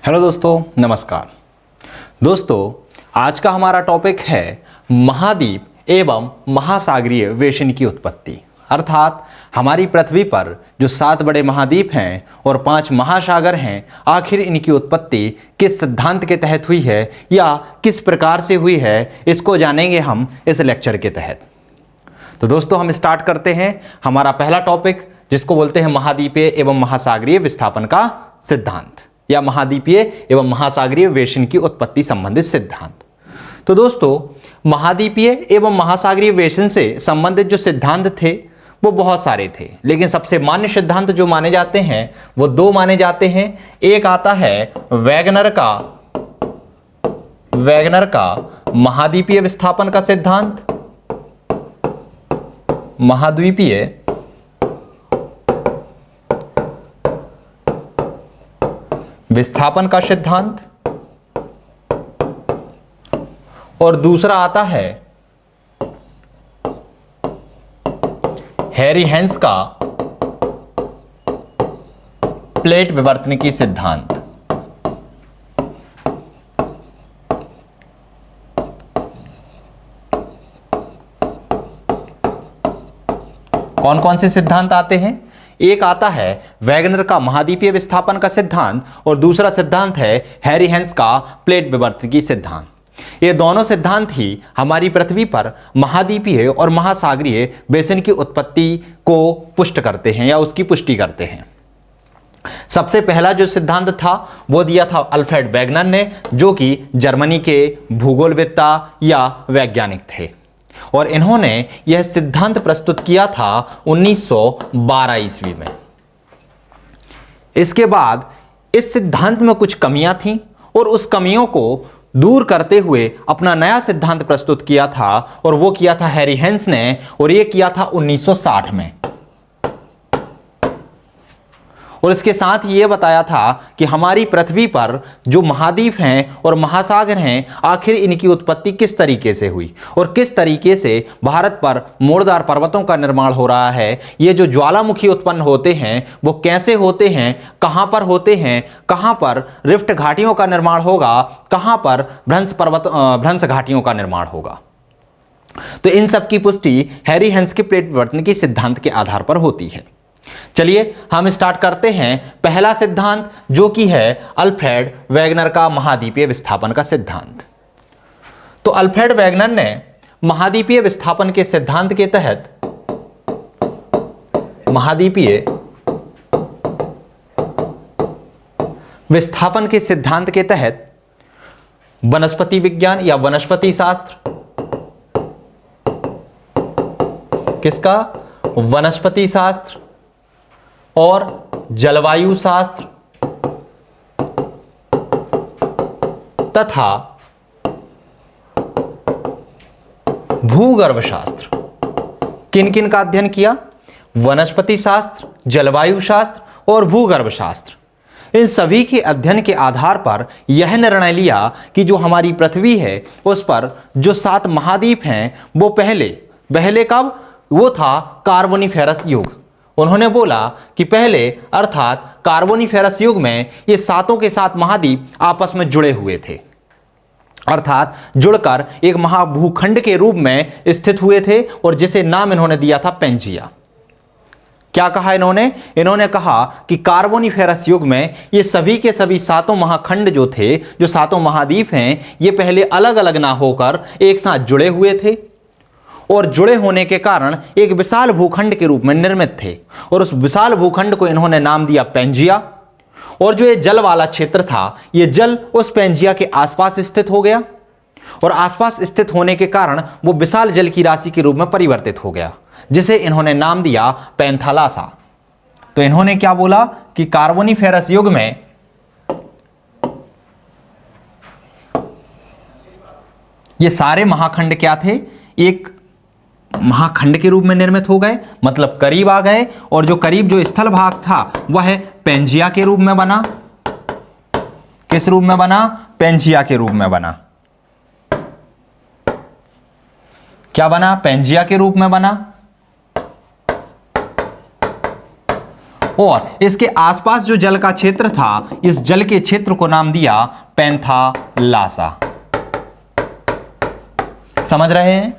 Hello दोस्तों, नमस्कार। दोस्तों, आज का हमारा टॉपिक है महाद्वीप एवं महासागरीय बेसिन की उत्पत्ति। अर्थात हमारी पृथ्वी पर जो 7 बड़े महाद्वीप हैं और 5 महासागर हैं, आखिर इनकी उत्पत्ति किस सिद्धांत के तहत हुई है या किस प्रकार से हुई है, इसको जानेंगे हम इस लेक्चर के तहत। तो दोस्तों, हम स्टार्ट करते हैं हमारा पहला टॉपिक, जिसको बोलते हैं महाद्वीपीय एवं महासागरीय विस्थापन का सिद्धांत या महाद्वीपीय एवं महासागरीय बेसिन की उत्पत्ति संबंधित सिद्धांत। तो दोस्तों, महाद्वीपीय एवं महासागरीय बेसिन से संबंधित जो सिद्धांत थे वो बहुत सारे थे, लेकिन सबसे मान्य सिद्धांत जो माने जाते हैं वो 2 माने जाते हैं। एक आता है वैगनर का महाद्वीपीय विस्थापन का सिद्धांत, महाद्वीपीय विस्थापन का सिद्धांत, और दूसरा आता है हैरी हेंस का प्लेट विवर्तनिकी सिद्धांत। कौन कौन से सिद्धांत आते हैं? एक आता है वैगनर का महाद्वीपीय विस्थापन का सिद्धांत और दूसरा सिद्धांत है हैरी हेंस का प्लेट विवर्तनिकी सिद्धांत। ये दोनों सिद्धांत ही हमारी पृथ्वी पर महाद्वीपीय और महासागरीय बेसिन की उत्पत्ति को पुष्ट करते हैं या उसकी पुष्टि करते हैं। सबसे पहला जो सिद्धांत था वो दिया था अल्फ्रेड वेगनर ने, जो कि जर्मनी के भूगोलवेत्ता या वैज्ञानिक थे, और इन्होंने यह सिद्धांत प्रस्तुत किया था 1912 ईस्वी में। इसके बाद इस सिद्धांत में कुछ कमियां थीं और उस कमियों को दूर करते हुए अपना नया सिद्धांत प्रस्तुत किया था, और वो किया था हैरी हेंस ने, और ये किया था 1960 में। और इसके साथ ये बताया था कि हमारी पृथ्वी पर जो महाद्वीप हैं और महासागर हैं, आखिर इनकी उत्पत्ति किस तरीके से हुई और किस तरीके से भारत पर मोड़दार पर्वतों का निर्माण हो रहा है। ये जो ज्वालामुखी उत्पन्न होते हैं वो कैसे होते हैं, कहाँ पर होते हैं, कहाँ पर रिफ्ट घाटियों का निर्माण होगा, कहाँ पर भ्रंश घाटियों का निर्माण होगा। तो इन सब की पुष्टि हैरी हेंस के प्लेट विवर्तनिकी सिद्धांत के आधार पर होती है। चलिए हम स्टार्ट करते हैं पहला सिद्धांत, जो कि है अल्फ्रेड वेगनर का महाद्वीपीय विस्थापन का सिद्धांत। तो अल्फ्रेड वेगनर ने महाद्वीपीय विस्थापन के सिद्धांत के तहत महाद्वीपीय विस्थापन के सिद्धांत के तहत वनस्पति विज्ञान या वनस्पति शास्त्र, किसका? वनस्पति शास्त्र और जलवायु शास्त्र तथा भूगर्भ शास्त्र, किन किन का अध्ययन किया? वनस्पति शास्त्र, जलवायु शास्त्र और भूगर्भ शास्त्र। इन सभी के अध्ययन के आधार पर यह निर्णय लिया कि जो हमारी पृथ्वी है उस पर जो 7 महाद्वीप हैं वो पहले कब? वो था कार्बोनिफेरस युग। उन्होंने बोला कि पहले अर्थात कार्बोनिफेरस युग में ये 7 के 7 महाद्वीप आपस में जुड़े हुए थे, अर्थात जुड़कर एक महाभूखंड के रूप में स्थित हुए थे, और जिसे नाम इन्होंने दिया था पेंजिया। क्या कहा इन्होंने? इन्होंने कहा कि कार्बोनिफेरस युग में ये सभी के सभी 7 महाखंड जो थे, जो 7 महाद्वीप हैं, ये पहले अलग अलग ना होकर एक साथ जुड़े हुए थे, और जुड़े होने के कारण एक विशाल भूखंड के रूप में निर्मित थे, और उस विशाल भूखंड को इन्होंने नाम दिया पेंजिया। और जो ये जल वाला क्षेत्र था, ये जल उस पेंजिया के आसपास स्थित हो गया, और आसपास स्थित होने के कारण वो विशाल जल की राशि के रूप में परिवर्तित हो गया, जिसे इन्होंने नाम दिया पैंथालासा। तो इन्होंने क्या बोला कि कार्बोनिफेरस युग में ये सारे महाखंड क्या थे? एक महाखंड के रूप में निर्मित हो गए, मतलब करीब आ गए, और जो करीब जो स्थल भाग था वह पेंजिया के रूप में बना। किस रूप में बना? पेंजिया के रूप में बना। क्या बना? पेंजिया के रूप में बना। और इसके आसपास जो जल का क्षेत्र था, इस जल के क्षेत्र को नाम दिया पैंथालासा। समझ रहे हैं?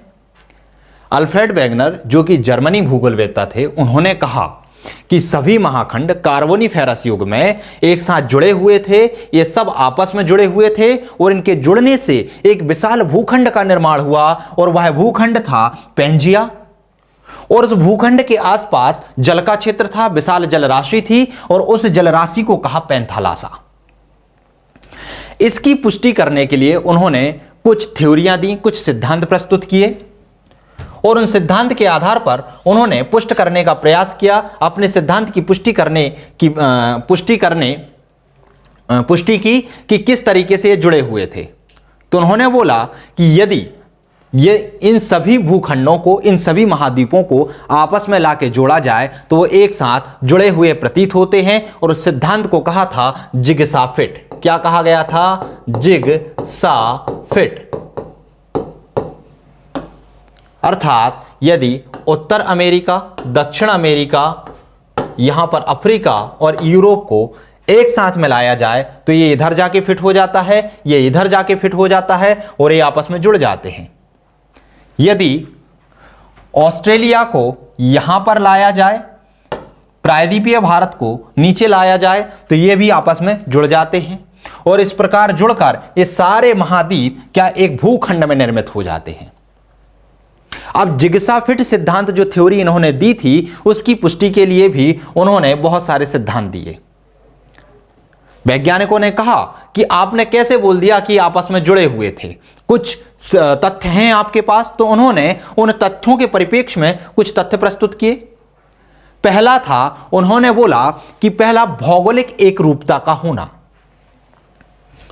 अल्फ्रेड वेगनर जो कि जर्मनी भूगोलवेत्ता थे, उन्होंने कहा कि सभी महाखंड कार्बोनिफेरस युग में एक साथ जुड़े हुए थे, ये सब आपस में जुड़े हुए थे और इनके जुड़ने से एक विशाल भूखंड का निर्माण हुआ और वह भूखंड था पैंजिया। और उस भूखंड के आसपास जल का क्षेत्र था, विशाल जल राशि थी और उस जल राशि को कहा पैंथालासा। इसकी पुष्टि करने के लिए उन्होंने कुछ थ्योरियां दी, कुछ सिद्धांत प्रस्तुत किए और उन सिद्धांत के आधार पर उन्होंने पुष्ट करने का प्रयास किया, अपने सिद्धांत की पुष्टि की कि किस तरीके से ये जुड़े हुए थे। तो उन्होंने बोला कि यदि ये इन सभी भूखंडों को, इन सभी महाद्वीपों को आपस में लाके जोड़ा जाए तो वो एक साथ जुड़े हुए प्रतीत होते हैं और उस सिद्धांत को कहा था जिगसा फिट। क्या कहा गया था? Jigsaw fit. अर्थात यदि उत्तर अमेरिका, दक्षिण अमेरिका, यहां पर अफ्रीका और यूरोप को एक साथ मिलाया जाए तो ये इधर जाके फिट हो जाता है, ये इधर जाके फिट हो जाता है और ये आपस में जुड़ जाते हैं। यदि ऑस्ट्रेलिया को यहां पर लाया जाए, प्रायद्वीपीय भारत को नीचे लाया जाए तो ये भी आपस में जुड़ जाते हैं और इस प्रकार जुड़कर ये सारे महाद्वीप क्या एक भूखंड में निर्मित हो जाते हैं। अब जिग्सा फिट सिद्धांत जो थ्योरी इन्होंने दी थी, उसकी पुष्टि के लिए भी उन्होंने बहुत सारे सिद्धांत दिए। वैज्ञानिकों ने कहा कि आपने कैसे बोल दिया कि आपस में जुड़े हुए थे, कुछ तथ्य हैं आपके पास। तो उन्होंने उन तथ्यों के परिप्रेक्ष्य में कुछ तथ्य प्रस्तुत किए। पहला था, उन्होंने बोला कि पहला भौगोलिक एकरूपता का होना।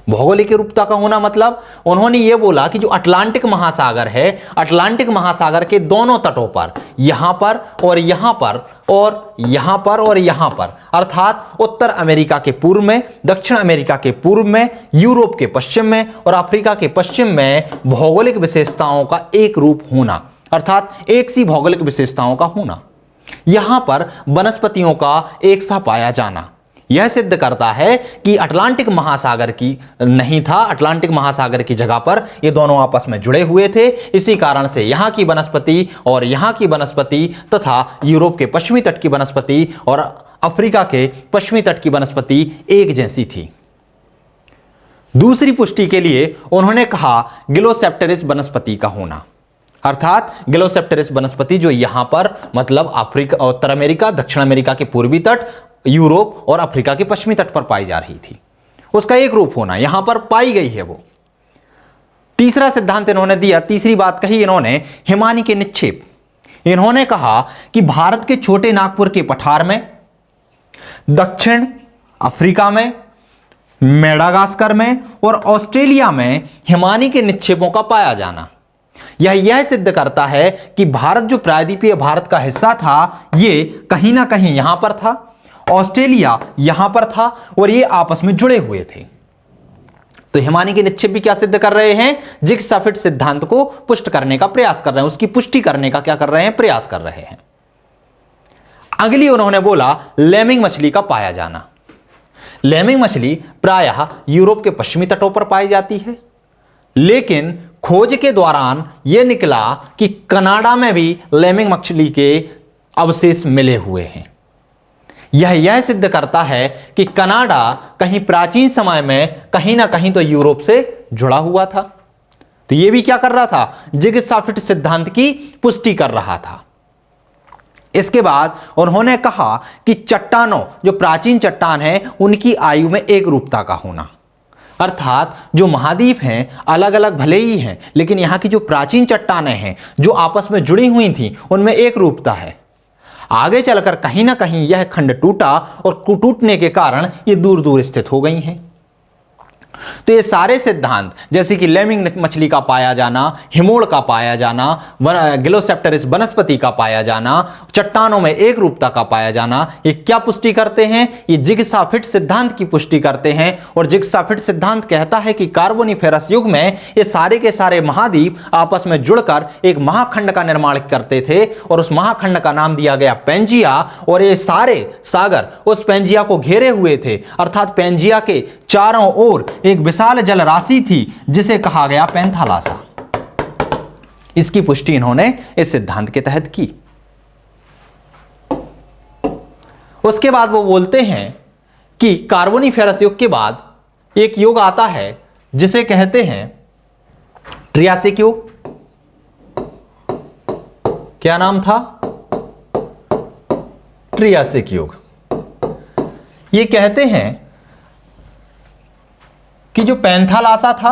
भौगोलिक रूपता का होना मतलब उन्होंने यह बोला कि जो अटलांटिक महासागर है, अटलांटिक महासागर के दोनों तटों पर, यहां पर और यहां पर और यहां पर और यहां पर, अर्थात उत्तर अमेरिका के पूर्व में, दक्षिण अमेरिका के पूर्व में, यूरोप के पश्चिम में और अफ्रीका के पश्चिम में भौगोलिक विशेषताओं का एक रूप होना, अर्थात एक सी भौगोलिक विशेषताओं का होना। यहां पर वनस्पतियों का एक सा पाया जाना यह सिद्ध करता है कि अटलांटिक महासागर की नहीं था, अटलांटिक महासागर की जगह पर ये दोनों आपस में जुड़े हुए थे। इसी कारण से यहां की वनस्पति और यहां की वनस्पति तथा यूरोप के पश्चिमी तट की वनस्पति और अफ्रीका के पश्चिमी तट की वनस्पति एक जैसी थी। दूसरी पुष्टि के लिए उन्होंने कहा गिलोसेप्टेरिस वनस्पति का होना, अर्थात गिलोसेप्टेरिस वनस्पति जो यहां पर मतलब अफ्रीका, उत्तर अमेरिका, दक्षिण अमेरिका के पूर्वी तट, यूरोप और अफ्रीका के पश्चिमी तट पर पाई जा रही थी, उसका एक रूप होना यहां पर पाई गई है वो। तीसरा सिद्धांत इन्होंने दिया, तीसरी बात कही इन्होंने हिमानी के निक्षेप। इन्होंने कहा कि भारत के छोटे नागपुर के पठार में, दक्षिण अफ्रीका में, मेडागास्कर में और ऑस्ट्रेलिया में हिमानी के निक्षेपों का पाया जाना यह सिद्ध करता है कि भारत जो प्रायद्वीपीय भारत का हिस्सा था, ये कहीं ना कहीं यहां पर था, ऑस्ट्रेलिया यहां पर था और ये आपस में जुड़े हुए थे। तो हिमानी के निक्षेप भी क्या सिद्ध कर रहे हैं? जिग्सा फिट सिद्धांत को पुष्ट करने का प्रयास कर रहे हैं, उसकी पुष्टि करने का क्या कर रहे हैं? प्रयास कर रहे हैं। अगली उन्होंने बोला लेमिंग मछली का पाया जाना। लेमिंग मछली प्रायः यूरोप के पश्चिमी तटों पर पाई जाती है, लेकिन खोज के दौरान यह निकला कि कनाडा में भी लेमिंग मछली के अवशेष मिले हुए हैं। यह सिद्ध करता है कि कनाडा कहीं प्राचीन समय में कहीं ना कहीं तो यूरोप से जुड़ा हुआ था। तो यह भी क्या कर रहा था? जिग्सा फिट सिद्धांत की पुष्टि कर रहा था। इसके बाद उन्होंने कहा कि चट्टानों, जो प्राचीन चट्टान है, उनकी आयु में एक रूपता का होना, अर्थात जो महाद्वीप हैं अलग अलग भले ही हैं, लेकिन यहां की जो प्राचीन चट्टानें हैं जो आपस में जुड़ी हुई थी, उनमें एक रूपता है। आगे चलकर कहीं ना कहीं यह खंड टूटा और टूटने के कारण ये दूर दूर स्थित हो गई हैं। तो ये सारे सिद्धांत जैसे कि लेमिंग मछली का पाया जाना, हिमोड़ का पाया जाना, गिलोसेप्टेरिस वनस्पति का पाया जाना, चट्टानों में एक रूपता का पाया जाना, ये क्या पुष्टि करते हैं? ये जिग्सा फिट सिद्धांत की पुष्टि करते हैं। और जिग्सा फिट सिद्धांत कहता है कि कार्बोनिफेरस युग में ये सारे के सारे महाद्वीप आपस में जुड़कर एक महाखंड का निर्माण करते थे और उस महाखंड का नाम दिया गया पेंजिया। और ये सारे सागर उस पेंजिया को घेरे हुए थे, अर्थात पेंजिया के चारों ओर एक विशाल जल राशि थी जिसे कहा गया पैंथालासा। इसकी पुष्टि इन्होंने इस सिद्धांत के तहत की। उसके बाद वो बोलते हैं कि कार्बोनिफेरस युग के बाद एक युग आता है जिसे कहते हैं ट्रियासिक युग। क्या नाम था? ट्रियासिक युग। ये कहते हैं कि जो पैंथालासा था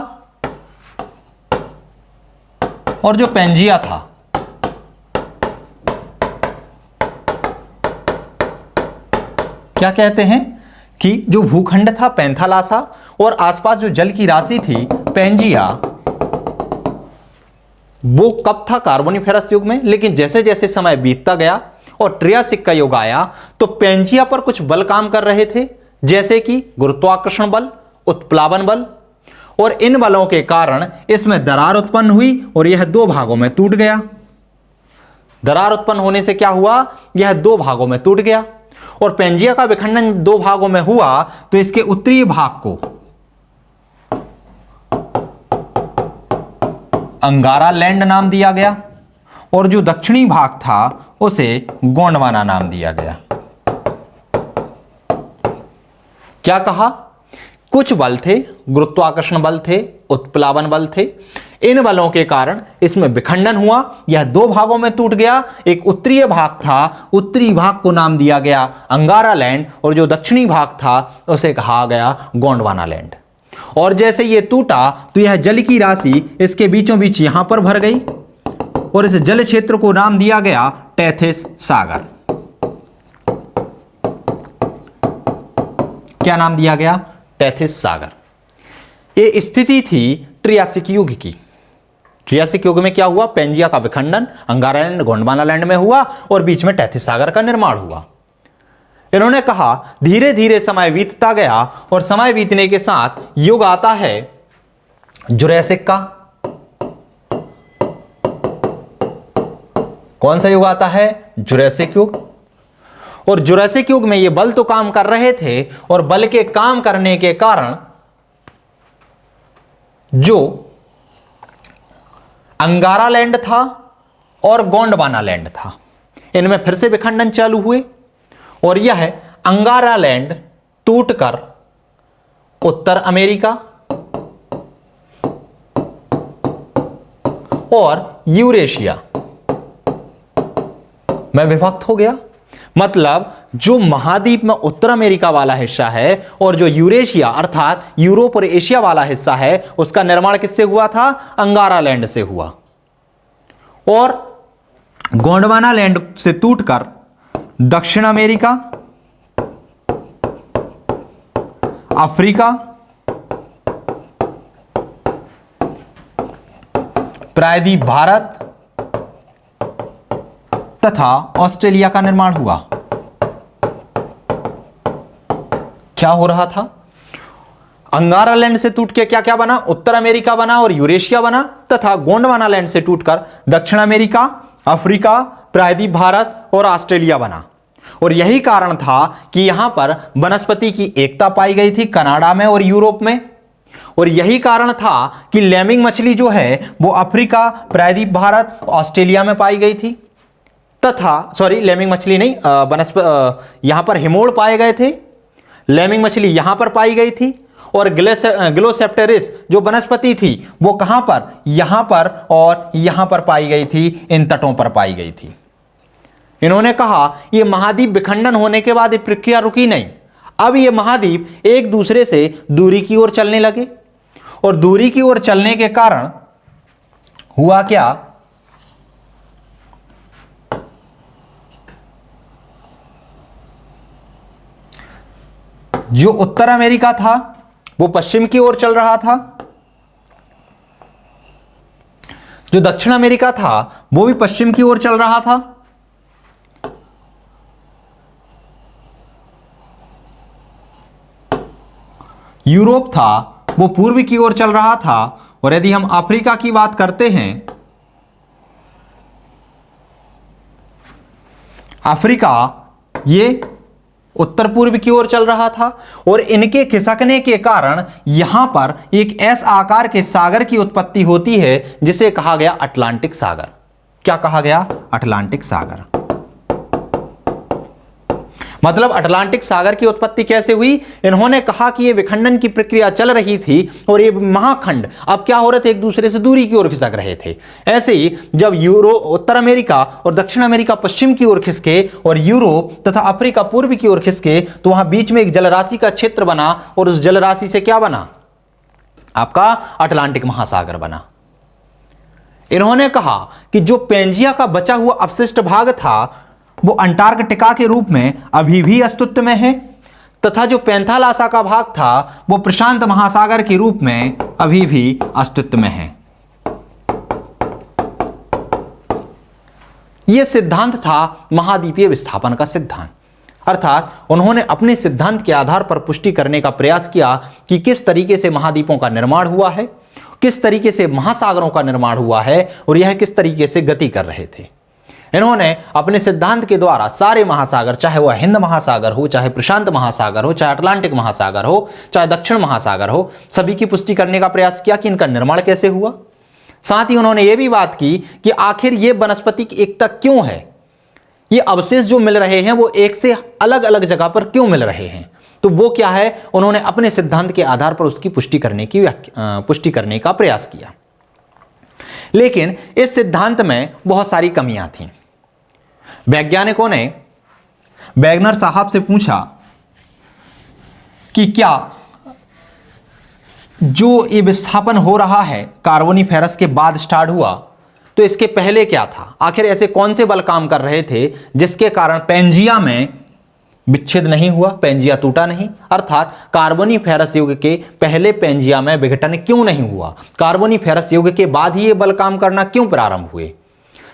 और जो पेंजिया था, क्या कहते हैं कि जो भूखंड था पैंथालासा और आसपास जो जल की राशि थी पेंजिया, वो कब था? कार्बोनिफेरस युग में। लेकिन जैसे जैसे समय बीतता गया और ट्रियासिक का युग आया तो पेंजिया पर कुछ बल काम कर रहे थे, जैसे कि गुरुत्वाकर्षण बल, उत्प्लावन बल, और इन बलों के कारण इसमें दरार उत्पन्न हुई और यह दो भागों में टूट गया। दरार उत्पन्न होने से क्या हुआ? यह दो भागों में टूट गया। और पेंजिया का विखंडन दो भागों में हुआ तो इसके उत्तरी भाग को अंगारा लैंड नाम दिया गया और जो दक्षिणी भाग था उसे गोंडवाना नाम दिया गया। क्या कहा? कुछ बल थे, गुरुत्वाकर्षण बल थे, उत्प्लावन बल थे, इन बलों के कारण इसमें विखंडन हुआ, यह दो भागों में टूट गया। एक उत्तरीय भाग था, उत्तरी भाग को नाम दिया गया अंगारा लैंड और जो दक्षिणी भाग था उसे कहा गया गोंडवाना लैंड। और जैसे ये टूटा तो यह जल की राशि इसके बीचों बीच यहां पर भर गई और इस जल क्षेत्र को नाम दिया गया टेथिस सागर। क्या नाम दिया गया? टेथिस सागर। ये स्थिति थी ट्रियासिक युग की। ट्रियासिक युग में क्या हुआ? पेंजिया का विखंडन अंगारा लैंड गोंडवाना लैंड में हुआ और बीच में टेथिस सागर का निर्माण हुआ। इन्होंने कहा धीरे धीरे समय बीतता गया और समय बीतने के साथ युग आता है जुरैसिक का। कौन सा युग आता है? जुरैसिक युग। और जुरैसिक युग में ये बल तो काम कर रहे थे और बल के काम करने के कारण जो अंगारा लैंड था और गोंडवाना लैंड था, इनमें फिर से विखंडन चालू हुए और यह अंगारा लैंड टूटकर उत्तर अमेरिका और यूरेशिया में विभक्त हो गया। मतलब जो महाद्वीप में उत्तर अमेरिका वाला हिस्सा है और जो यूरेशिया अर्थात यूरोप और एशिया वाला हिस्सा है उसका निर्माण किससे हुआ था? अंगारा लैंड से हुआ। और गोंडवाना लैंड से टूटकर दक्षिण अमेरिका, अफ्रीका, प्रायद्वीप भारत तथा ऑस्ट्रेलिया का निर्माण हुआ। क्या हो रहा था? अंगारा लैंड से टूट के क्या क्या बना? उत्तर अमेरिका बना और यूरेशिया बना तथा गोंडवाना लैंड से टूटकर दक्षिण अमेरिका, अफ्रीका, प्रायद्वीप भारत और ऑस्ट्रेलिया बना। और यही कारण था कि यहां पर वनस्पति की एकता पाई गई थी कनाडा में और यूरोप में। और यही कारण था कि लेमिंग मछली जो है वो अफ्रीका, प्रायद्वीप भारत, ऑस्ट्रेलिया में पाई गई थी तथा लेमिंग मछली नहीं, यहां पर हिमोड़ पाए गए थे। लेमिंग मछली यहां पर पाई गई थी और गिलोसेप्टेरिस जो वनस्पति थी वो कहां पर? यहां पर और यहां पर पाई गई थी, इन तटों पर पाई गई थी। इन्होंने कहा ये महाद्वीप विखंडन होने के बाद ये प्रक्रिया रुकी नहीं, अब ये महाद्वीप एक दूसरे से दूरी की ओर चलने लगे और दूरी की ओर चलने के कारण हुआ क्या? जो उत्तर अमेरिका था वो पश्चिम की ओर चल रहा था, जो दक्षिण अमेरिका था वो भी पश्चिम की ओर चल रहा था, यूरोप था वो पूर्व की ओर चल रहा था, और यदि हम अफ्रीका की बात करते हैं, अफ्रीका ये उत्तर पूर्व की ओर चल रहा था। और इनके खिसकने के कारण यहां पर एक एस आकार के सागर की उत्पत्ति होती है जिसे कहा गया अटलांटिक सागर। क्या कहा गया? अटलांटिक सागर। मतलब अटलांटिक सागर की उत्पत्ति कैसे हुई? इन्होंने कहा कि ये विखंडन की प्रक्रिया चल रही थी और ये महाखंड अब क्या हो रहे थे, एक दूसरे से दूरी की ओर खिसक रहे थे। ऐसे ही जब उत्तर अमेरिका और दक्षिण अमेरिका पश्चिम की ओर खिसके और यूरोप तथा अफ्रीका पूर्व की ओर खिसके, तो वहां बीच में एक जलराशि का क्षेत्र बना और उस जलराशि से क्या बना? आपका अटलांटिक महासागर बना। इन्होंने कहा कि जो पेंजिया का बचा हुआ अपशिष्ट भाग था वो अंटार्कटिका के रूप में अभी भी अस्तित्व में है, तथा जो पैंथालासा का भाग था वो प्रशांत महासागर के रूप में अभी भी अस्तित्व में है। यह सिद्धांत था महाद्वीपीय विस्थापन का सिद्धांत। अर्थात उन्होंने अपने सिद्धांत के आधार पर पुष्टि करने का प्रयास किया कि किस तरीके से महाद्वीपों का निर्माण हुआ है, किस तरीके से महासागरों का निर्माण हुआ है और यह किस तरीके से गति कर रहे थे। इन्होंने अपने सिद्धांत के द्वारा सारे महासागर, चाहे वह हिंद महासागर हो, चाहे प्रशांत महासागर हो, चाहे अटलांटिक महासागर हो, चाहे दक्षिण महासागर हो, सभी की पुष्टि करने का प्रयास किया कि इनका निर्माण कैसे हुआ। साथ ही उन्होंने यह भी बात की कि आखिर ये वनस्पति की एकता क्यों है, ये अवशेष जो मिल रहे हैं वो एक से अलग अलग जगह पर क्यों मिल रहे हैं, तो वो क्या है, उन्होंने अपने सिद्धांत के आधार पर उसकी पुष्टि करने का प्रयास किया। लेकिन इस सिद्धांत में बहुत सारी कमियां थीं। वैज्ञानिकों ने वैगनर साहब से पूछा कि क्या जो ये विस्थापन हो रहा है कार्बोनिफेरस के बाद स्टार्ट हुआ, तो इसके पहले क्या था? आखिर ऐसे कौन से बल काम कर रहे थे जिसके कारण पेंजिया में विच्छेद नहीं हुआ, पेंजिया टूटा नहीं? अर्थात कार्बोनिफेरस युग के पहले पेंजिया में विघटन क्यों नहीं हुआ, कार्बोनिफेरस युग के बाद ही ये बल काम करना क्यों प्रारंभ हुए?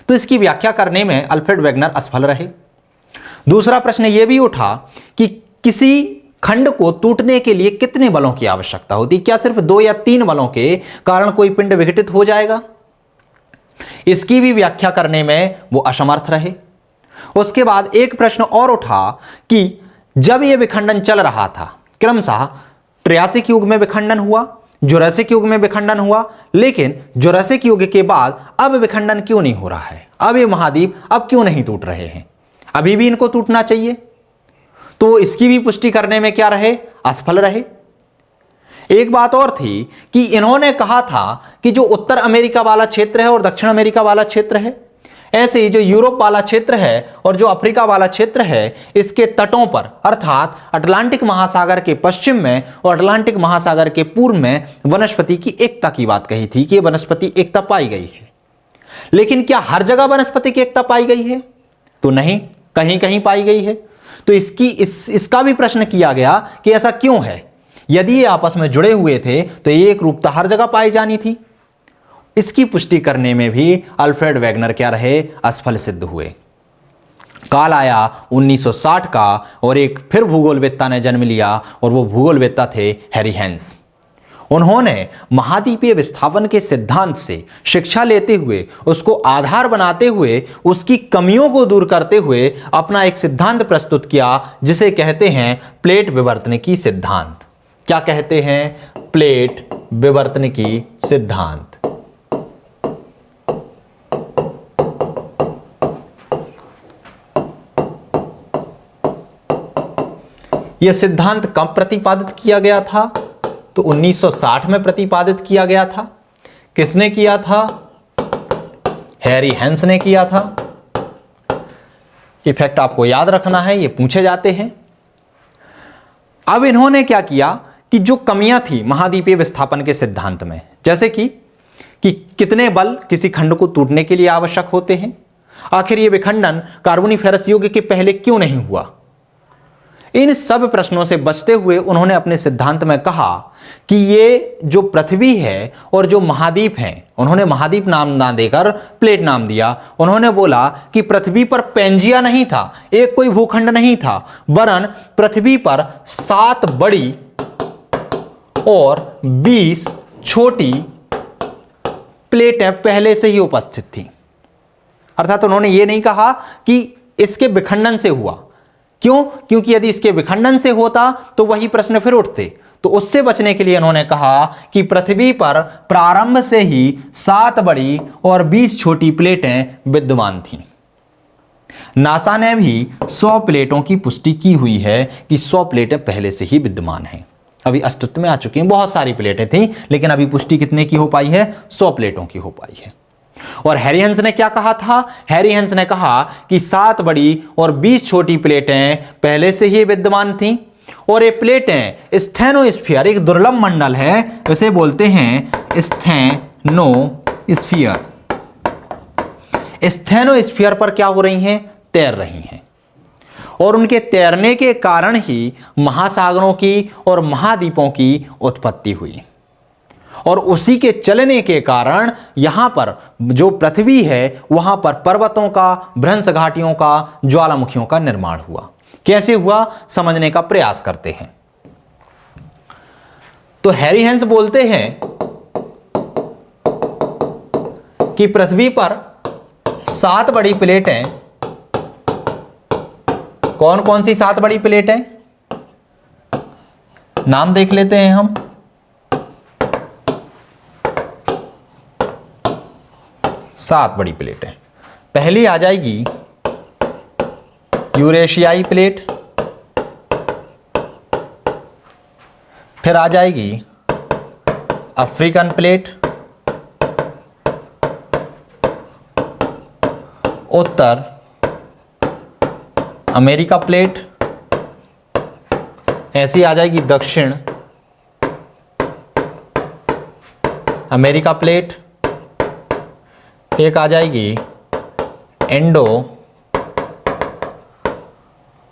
तो इसकी व्याख्या करने में अल्फ्रेड वेगनर असफल रहे। दूसरा प्रश्न यह भी उठा कि किसी खंड को टूटने के लिए कितने बलों की आवश्यकता होती? क्या सिर्फ 2 या 3 बलों के कारण कोई पिंड विघटित हो जाएगा? इसकी भी व्याख्या करने में वो असमर्थ रहे। उसके बाद एक प्रश्न और उठा कि जब यह विखंडन चल रहा था, क्रमशः ट्रियासिक युग में विखंडन हुआ, जुरासिक युग में विखंडन हुआ, लेकिन जुरासिक युग के बाद अब विखंडन क्यों नहीं हो रहा है? अब ये महाद्वीप अब क्यों नहीं टूट रहे हैं? अभी भी इनको टूटना चाहिए। तो इसकी भी पुष्टि करने में क्या रहे? असफल रहे। एक बात और थी कि इन्होंने कहा था कि जो उत्तर अमेरिका वाला क्षेत्र है और दक्षिण अमेरिका वाला क्षेत्र है, ऐसे ही जो यूरोप वाला क्षेत्र है और जो अफ्रीका वाला क्षेत्र है, इसके तटों पर अर्थात अटलांटिक महासागर के पश्चिम में और अटलांटिक महासागर के पूर्व में वनस्पति की एकता की बात कही थी कि वनस्पति एकता पाई गई है। लेकिन क्या हर जगह वनस्पति की एकता पाई गई है? तो नहीं, कहीं कहीं पाई गई है। तो इसका भी प्रश्न किया गया कि ऐसा क्यों है? यदि ये आपस में जुड़े हुए थे तो एक रूपता हर जगह पाई जानी थी। इसकी पुष्टि करने में भी अल्फ्रेड वेगनर क्या रहे? असफल सिद्ध हुए। काल आया 1960 का और एक फिर भूगोलवेत्ता ने जन्म लिया और वो भूगोलवेत्ता थे हैरी हेंस। उन्होंने महाद्वीपीय विस्थापन के सिद्धांत से शिक्षा लेते हुए, उसको आधार बनाते हुए, उसकी कमियों को दूर करते हुए अपना एक सिद्धांत प्रस्तुत किया जिसे कहते हैं प्लेट विवर्तनिकी सिद्धांत। क्या कहते हैं? प्लेट विवर्तनिकी सिद्धांत। यह सिद्धांत कब प्रतिपादित किया गया था? तो 1960 में प्रतिपादित किया गया था। किसने किया था? हैरी हेंस ने किया था। ये फैक्ट आपको याद रखना है, ये पूछे जाते हैं। अब इन्होंने क्या किया कि जो कमियां थी महाद्वीपीय विस्थापन के सिद्धांत में, जैसे कि कितने बल किसी खंड को टूटने के लिए आवश्यक होते हैं, आखिर ये विखंडन कार्बोनिफेरस युग के पहले क्यों नहीं हुआ, इन सब प्रश्नों से बचते हुए उन्होंने अपने सिद्धांत में कहा कि ये जो पृथ्वी है और जो महाद्वीप हैं, उन्होंने महाद्वीप नाम ना देकर प्लेट नाम दिया। उन्होंने बोला कि पृथ्वी पर पेंजिया नहीं था, एक कोई भूखंड नहीं था, वरन पृथ्वी पर 7 बड़ी और 20 छोटी प्लेटें पहले से ही उपस्थित थी। अर्थात उन्होंने ये नहीं कहा कि इसके विखंडन से हुआ। क्यों? क्योंकि यदि इसके विखंडन से होता तो वही प्रश्न फिर उठते। तो उससे बचने के लिए उन्होंने कहा कि पृथ्वी पर प्रारंभ से ही 7 बड़ी और 20 छोटी प्लेटें विद्यमान थीं। नासा ने भी 100 प्लेटों की पुष्टि की हुई है कि 100 प्लेटें पहले से ही विद्यमान हैं, अभी अस्तित्व में आ चुकी हैं। बहुत सारी प्लेटें थीं, लेकिन अभी पुष्टि कितने की हो पाई है? 100 प्लेटों की हो पाई है। और हैरी हंस ने क्या कहा था? हैरी हंस ने कहा कि 7 बड़ी और 20 छोटी प्लेटें पहले से ही विद्यमान थीं, और ये प्लेटें स्थेनोस्फीयर, एक दुर्लभ मंडल है, इसे बोलते हैं स्थेनोस्फीयर। स्थेनोस्फीयर पर क्या हो रही हैं? तैर रही हैं। और उनके तैरने के कारण ही महासागरों की और महाद्वीपों की उत्पत्ति हुई, और उसी के चलने के कारण यहां पर जो पृथ्वी है वहां पर पर्वतों का, भ्रंश घाटियों का, ज्वालामुखियों का निर्माण हुआ। कैसे हुआ समझने का प्रयास करते हैं। तो हैरी हंस बोलते हैं कि पृथ्वी पर 7 बड़ी प्लेटें, कौन कौन सी 7 बड़ी प्लेटें? नाम देख लेते हैं हम। 7 बड़ी प्लेटें। पहली आ जाएगी यूरेशियाई प्लेट, फिर आ जाएगी अफ्रीकन प्लेट, उत्तर अमेरिका प्लेट, ऐसी आ जाएगी दक्षिण अमेरिका प्लेट, एक आ जाएगी इंडो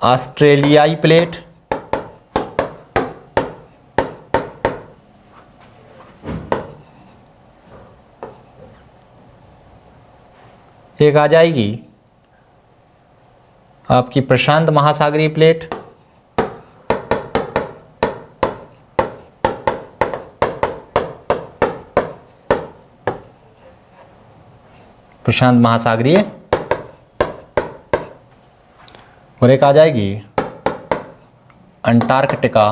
ऑस्ट्रेलियाई प्लेट, एक आ जाएगी आपकी प्रशांत महासागरीय प्लेट, प्रशांत महासागरीय, और एक आ जाएगी अंटार्कटिका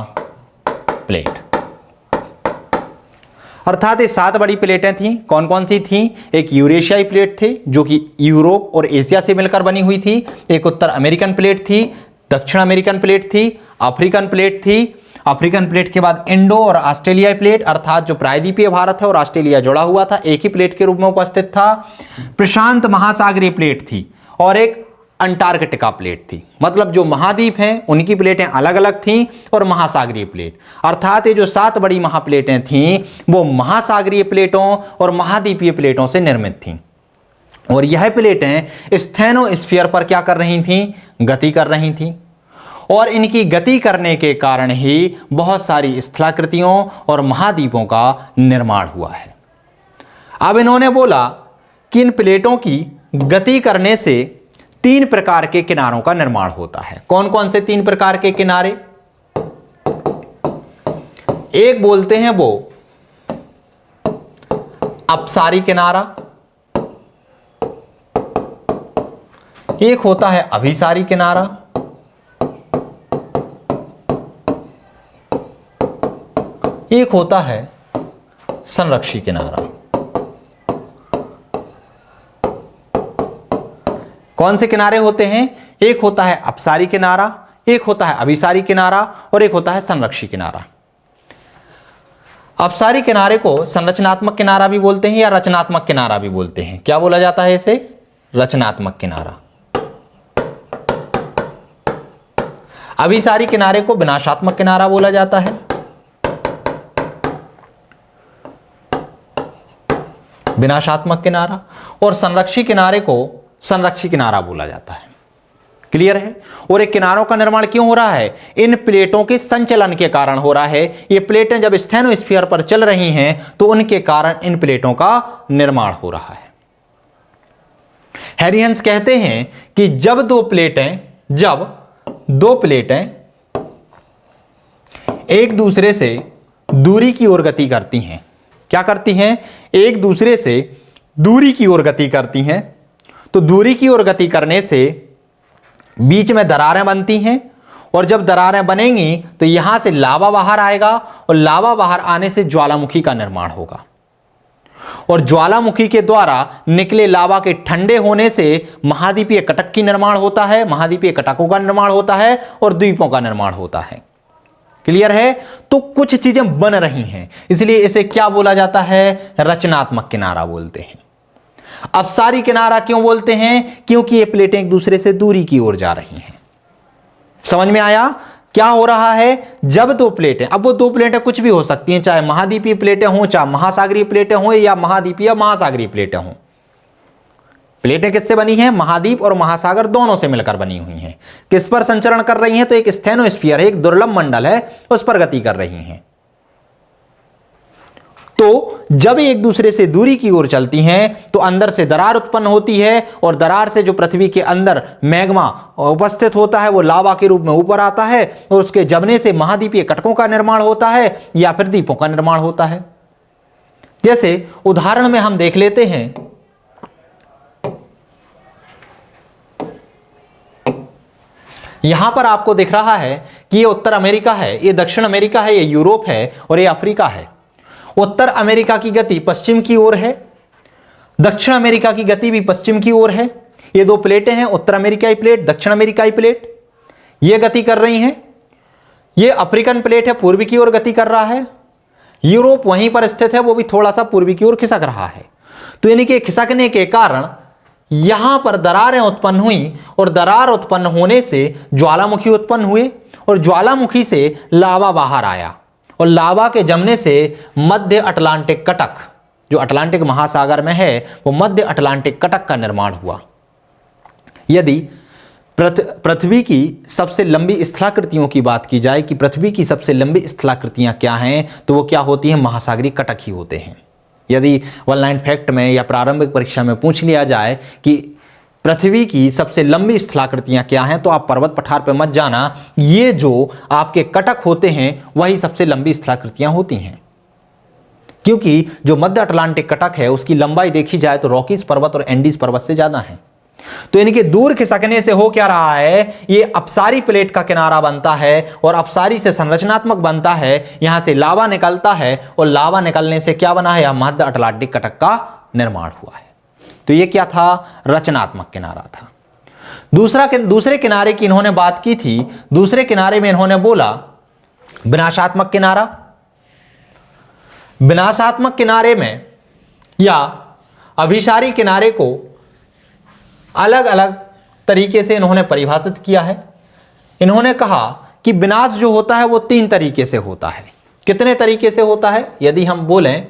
प्लेट। अर्थात ये 7 बड़ी प्लेटें थीं। कौन कौन सी थीं? एक यूरेशियाई प्लेट थी जो कि यूरोप और एशिया से मिलकर बनी हुई थी, एक उत्तर अमेरिकन प्लेट थी, दक्षिण अमेरिकन प्लेट थी, अफ्रीकन प्लेट थी, अफ्रीकन प्लेट के बाद इंडो और ऑस्ट्रेलियाई प्लेट, अर्थात जो प्रायद्वीपीय भारत है और ऑस्ट्रेलिया जुड़ा हुआ था एक ही प्लेट के रूप में उपस्थित था, प्रशांत महासागरीय प्लेट थी, और एक अंटार्कटिका प्लेट थी। मतलब जो महाद्वीप हैं उनकी प्लेटें अलग अलग थीं और महासागरीय प्लेट, अर्थात ये जो 7 बड़ी महाप्लेटें थीं वो महासागरीय प्लेटों और महाद्वीपीय प्लेटों से निर्मित थीं। और यह प्लेटें स्थेनोस्फीयर पर क्या कर रही थीं? गति कर रही थीं। और इनकी गति करने के कारण ही बहुत सारी स्थलाकृतियों और महाद्वीपों का निर्माण हुआ है। अब इन्होंने बोला कि इन प्लेटों की गति करने से 3 प्रकार के किनारों का निर्माण होता है। कौन कौन से 3 प्रकार के किनारे? एक बोलते हैं वो अपसारी किनारा, एक होता है अभिसारी किनारा, एक होता है संरक्षी किनारा। कौन से किनारे होते हैं? एक होता है अपसारी किनारा, एक होता है अभिसारी किनारा, और एक होता है संरक्षी किनारा। अपसारी किनारे को संरचनात्मक किनारा भी बोलते हैं या रचनात्मक किनारा भी बोलते हैं। क्या बोला जाता है इसे? रचनात्मक किनारा। अभिसारी किनारे को विनाशात्मक किनारा बोला जाता है। विनाशात्मक किनारा। और संरक्षी किनारे को संरक्षी किनारा बोला जाता है। क्लियर है। और एक किनारों का निर्माण क्यों हो रहा है? इन प्लेटों के संचलन के कारण हो रहा है। ये प्लेटें जब स्टेनोस्फीयर पर चल रही हैं तो उनके कारण इन प्लेटों का निर्माण हो रहा है। हैरी हंस कहते हैं कि जब दो प्लेटें एक दूसरे से दूरी की ओर गति करती हैं, क्या करती हैं? एक दूसरे से दूरी की ओर गति करती हैं, तो दूरी की ओर गति करने से बीच में दरारें बनती हैं, और जब दरारें बनेंगी तो यहां से लावा बाहर आएगा, और लावा बाहर आने से ज्वालामुखी का निर्माण होगा, और ज्वालामुखी के द्वारा निकले लावा के ठंडे होने से महाद्वीपीय कटक की निर्माण होता है, महाद्वीपीय कटकों का निर्माण होता है और द्वीपों का निर्माण होता है। क्लियर है? तो कुछ चीजें बन रही हैं, इसलिए इसे क्या बोला जाता है? रचनात्मक किनारा बोलते हैं। अपसारी किनारा क्यों बोलते हैं? क्योंकि ये प्लेटें एक दूसरे से दूरी की ओर जा रही हैं। समझ में आया क्या हो रहा है? जब दो प्लेटें, अब वो दो प्लेटें कुछ भी हो सकती हैं, चाहे महाद्वीपीय प्लेटें हों, चाहे महासागरीय प्लेटें हों, या महाद्वीपीय महासागरीय प्लेटें हों। प्लेटें किससे बनी हैं? महाद्वीप और महासागर दोनों से मिलकर बनी हुई हैं। किस पर संचरण कर रही हैं? तो एक स्टेनोस्फीयर है, एक दुर्लभ मंडल है, उस पर गति कर रही हैं। तो जब एक दूसरे से दूरी की ओर चलती हैं तो अंदर से दरार उत्पन्न होती है, और दरार से जो पृथ्वी के अंदर मैग्मा उपस्थित होता है वो लावा के रूप में ऊपर आता है, और उसके जमने से महाद्वीपीय कटकों का निर्माण होता है या फिर द्वीपों का निर्माण होता है। जैसे उदाहरण में हम देख लेते हैं, यहां पर आपको दिख रहा है कि ये उत्तर अमेरिका है, ये दक्षिण अमेरिका है, ये यूरोप है और ये अफ्रीका है। उत्तर अमेरिका की गति पश्चिम की ओर है, दक्षिण अमेरिका की गति भी पश्चिम की ओर है। ये दो प्लेटें हैं, उत्तर अमेरिकाई प्लेट, दक्षिण अमेरिकाई प्लेट, ये गति कर रही हैं। ये अफ्रीकन प्लेट है, पूर्वी की ओर गति कर रहा है। यूरोप वहीं पर स्थित है, वो भी थोड़ा सा पूर्वी की ओर खिसक रहा है। तो यानी कि खिसकने के कारण यहां पर दरारें उत्पन्न हुई, और दरार उत्पन्न होने से ज्वालामुखी उत्पन्न हुए, और ज्वालामुखी से लावा बाहर आया, और लावा के जमने से मध्य अटलांटिक कटक, जो अटलांटिक महासागर में है, वो मध्य अटलांटिक कटक का निर्माण हुआ। यदि पृथ्वी की सबसे लंबी स्थलाकृतियों की बात की जाए कि पृथ्वी की सबसे लंबी स्थलाकृतियां क्या हैं, तो वो क्या होती हैं? महासागरीय कटक ही होते हैं। यदि वन लाइन फैक्ट में या प्रारंभिक परीक्षा में पूछ लिया जाए कि पृथ्वी की सबसे लंबी स्थलाकृतियां क्या हैं, तो आप पर्वत पठार पे मत जाना, ये जो आपके कटक होते हैं वही सबसे लंबी स्थलाकृतियां होती हैं। क्योंकि जो मध्य अटलांटिक कटक है उसकी लंबाई देखी जाए तो रॉकीज पर्वत और एंडीज पर्वत से ज्यादा है। तो यानी कि दूर खिसकने से हो क्या रहा है? ये अपसारी प्लेट का किनारा बनता है, और अपसारी से संरचनात्मक बनता है। यहां से लावा निकलता है, और लावा निकलने से क्या बना है? यह मध्य अटलांटिक कटक का निर्माण हुआ है। तो ये क्या था? रचनात्मक किनारा था। दूसरे किनारे की इन्होंने बात की थी। दूसरे किनारे में इन्होंने बोला विनाशात्मक किनारा। विनाशात्मक किनारे में या अभिसारी किनारे को अलग अलग तरीके से इन्होंने परिभाषित किया है। इन्होंने कहा कि विनाश जो होता है वो 3 तरीके से होता है। कितने तरीके से होता है? यदि हम बोलें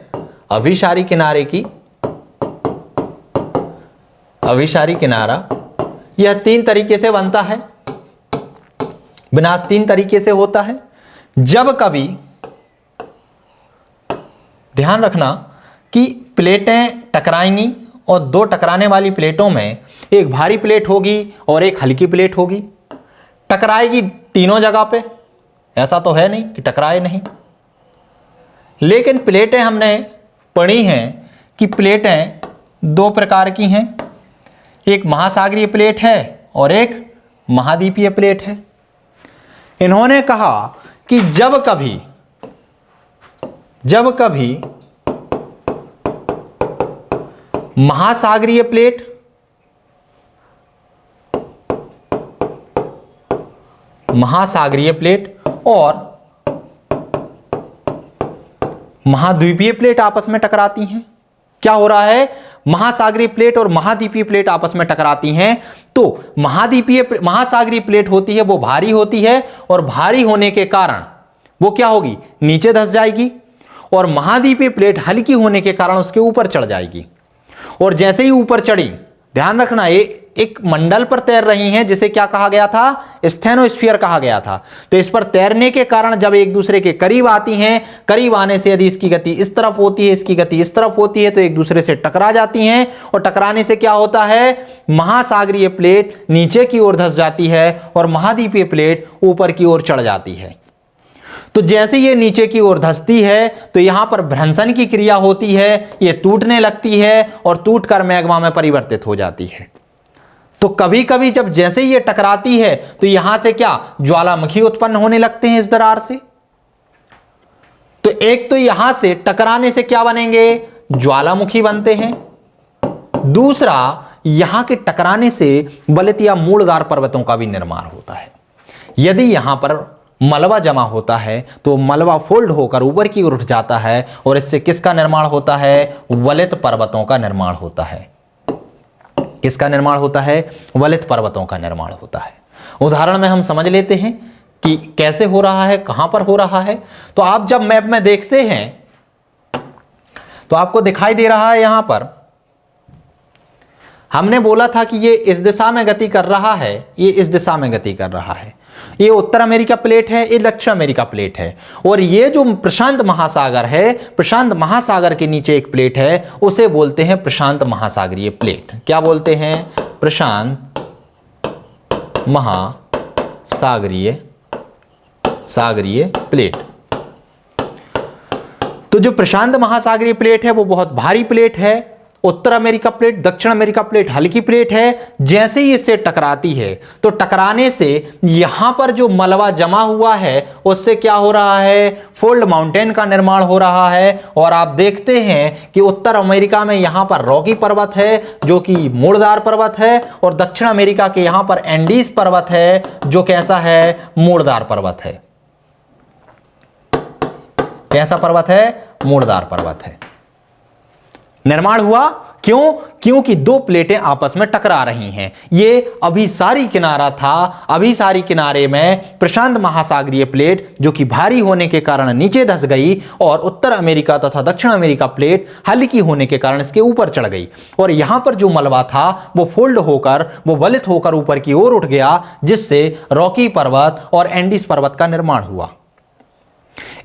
अभिसारी किनारे की, अभिसारी किनारा यह 3 तरीके से बनता है। विनाश 3 तरीके से होता है। जब कभी ध्यान रखना कि प्लेटें टकराएंगी, और 2 टकराने वाली प्लेटों में एक भारी प्लेट होगी और एक हल्की प्लेट होगी। टकराएगी तीनों जगह पे, ऐसा तो है नहीं कि टकराए नहीं। लेकिन प्लेटें हमने पढ़ी हैं कि प्लेटें 2 प्रकार की हैं, एक महासागरीय प्लेट है और एक महाद्वीपीय प्लेट है। इन्होंने कहा कि जब कभी महासागरीय प्लेट और महाद्वीपीय प्लेट आपस में टकराती हैं, क्या हो रहा है? महासागरीय प्लेट और महाद्वीपीय प्लेट आपस में टकराती हैं, तो महासागरीय प्लेट होती है वो भारी होती है, और भारी होने के कारण वो क्या होगी? नीचे धंस जाएगी, और महाद्वीपीय प्लेट हल्की होने के कारण उसके ऊपर चढ़ जाएगी। और जैसे ही ऊपर चढ़ी, ध्यान रखना, ये एक मंडल पर तैर रही हैं जिसे क्या कहा गया था, स्टेनोस्फीयर कहा गया था। तो इस पर तैरने के कारण जब एक दूसरे के करीब आती हैं, करीब आने से यदि इसकी गति इस तरफ होती है, इसकी गति इस तरफ होती है, तो एक दूसरे से टकरा जाती हैं और टकराने से क्या होता है, महासागरीय प्लेट नीचे की ओर धंस जाती है और महाद्वीपीय प्लेट ऊपर की ओर चढ़ जाती है। तो जैसे ये नीचे की ओर धंसती है तो यहां पर भ्रंशन की क्रिया होती है, ये टूटने लगती है और टूटकर मैग्मा में परिवर्तित हो जाती है। तो कभी कभी जब जैसे ये टकराती है तो यहां से क्या, ज्वालामुखी उत्पन्न होने लगते हैं इस दरार से। तो एक तो यहां से टकराने से क्या बनेंगे, ज्वालामुखी बनते हैं। दूसरा, यहां के टकराने से वलित या मूलदार पर्वतों का भी निर्माण होता है। यदि यहां पर मलबा जमा होता है तो मलबा फोल्ड होकर ऊपर की ओर उठ जाता है और इससे किसका निर्माण होता है, वलित पर्वतों का निर्माण होता है। किसका निर्माण होता है, वलित पर्वतों का निर्माण होता है। उदाहरण में हम समझ लेते हैं कि कैसे हो रहा है, कहां पर हो रहा है। तो आप जब मैप में देखते हैं तो आपको दिखाई दे रहा है, यहां पर हमने बोला था कि ये इस दिशा में गति कर रहा है, ये इस दिशा में गति कर रहा है। ये उत्तर अमेरिका प्लेट है, ये दक्षिण अमेरिका प्लेट है, और ये जो प्रशांत महासागर है, प्रशांत महासागर के नीचे एक प्लेट है, उसे बोलते हैं प्रशांत महासागरीय प्लेट। क्या बोलते हैं, प्रशांत महासागरीय प्लेट। तो जो प्रशांत महासागरीय प्लेट है वो बहुत भारी प्लेट है। उत्तर अमेरिका प्लेट, दक्षिण अमेरिका प्लेट हल्की प्लेट है। जैसे ही इससे टकराती है तो टकराने से यहां पर जो मलबा जमा हुआ है उससे क्या हो रहा है, फोल्ड माउंटेन का निर्माण हो रहा है। और आप देखते हैं कि उत्तर अमेरिका में यहां पर रॉकी पर्वत है जो कि मूड़दार पर्वत है, और दक्षिण अमेरिका के यहां पर एंडीज पर्वत है जो कैसा है, मूड़दार पर्वत है। कैसा पर्वत है, मूड़दार पर्वत है। निर्माण हुआ क्यों, क्योंकि दो प्लेटें आपस में टकरा रही हैं। ये अभिसारी किनारा था, अभिसारी किनारे में प्रशांत महासागरीय प्लेट जो कि भारी होने के कारण नीचे धंस गई, और उत्तर अमेरिका तथा दक्षिण अमेरिका प्लेट हल्की होने के कारण इसके ऊपर चढ़ गई। और यहां पर जो मलबा था वो फोल्ड होकर, वो वलित होकर ऊपर की ओर उठ गया, जिससे रॉकी पर्वत और एंडीज पर्वत का निर्माण हुआ।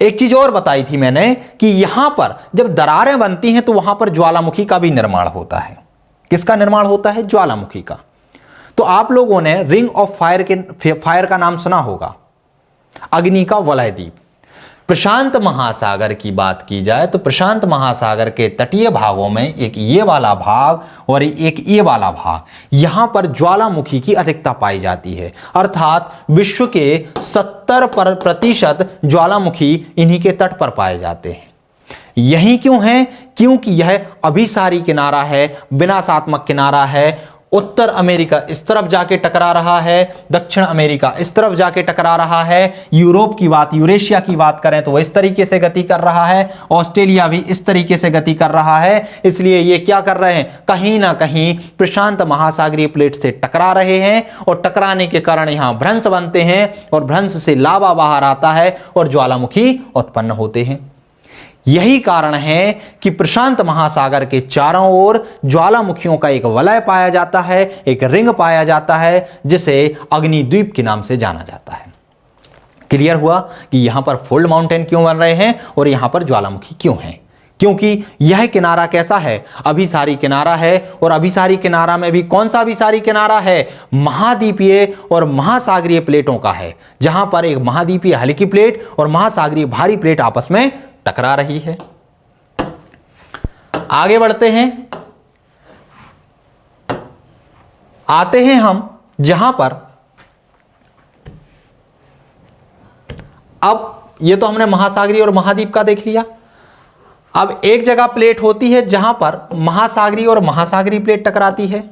एक चीज और बताई थी मैंने कि यहां पर जब दरारें बनती हैं तो वहां पर ज्वालामुखी का भी निर्माण होता है। किसका निर्माण होता है, ज्वालामुखी का। तो आप लोगों ने रिंग ऑफ फायर का नाम सुना होगा, अग्नि का वलय द्वीप। प्रशांत महासागर की बात की जाए तो प्रशांत महासागर के तटीय भागों में एक ये वाला भाग और एक ये वाला भाग, यहां पर ज्वालामुखी की अधिकता पाई जाती है। अर्थात विश्व के 70% ज्वालामुखी इन्हीं के तट पर पाए जाते हैं। यही क्यों है, क्योंकि यह अभिसारी किनारा है, विनाशात्मक किनारा है। उत्तर अमेरिका इस तरफ जाके टकरा रहा है, दक्षिण अमेरिका इस तरफ जाके टकरा रहा है। यूरोप की बात, यूरेशिया की बात करें तो वह इस तरीके से गति कर रहा है, ऑस्ट्रेलिया भी इस तरीके से गति कर रहा है। इसलिए ये क्या कर रहे हैं, कहीं ना कहीं प्रशांत महासागरीय प्लेट से टकरा रहे हैं, और टकराने के कारण यहां भ्रंश बनते हैं, और भ्रंश से लावा बाहर आता है और ज्वालामुखी उत्पन्न होते हैं। यही कारण है कि प्रशांत महासागर के चारों ओर ज्वालामुखियों का एक वलय पाया जाता है, एक रिंग पाया जाता है, जिसे अग्निद्वीप के नाम से जाना जाता है। क्लियर हुआ कि यहां पर फोल्ड माउंटेन क्यों बन रहे हैं और यहां पर ज्वालामुखी क्यों हैं, क्योंकि यह किनारा कैसा है, अभिसारी किनारा है। और अभिसारी किनारा में भी कौन सा अभिसारी किनारा है, महाद्वीपीय और महासागरीय प्लेटों का है, जहां पर एक महाद्वीपीय हल्की प्लेट और महासागरीय भारी प्लेट आपस में टकरा रही है। आगे बढ़ते हैं, आते हैं हम जहां पर, अब ये तो हमने महासागरीय और महाद्वीप का देख लिया। अब एक जगह प्लेट होती है जहां पर महासागरीय और महासागरीय प्लेट टकराती है।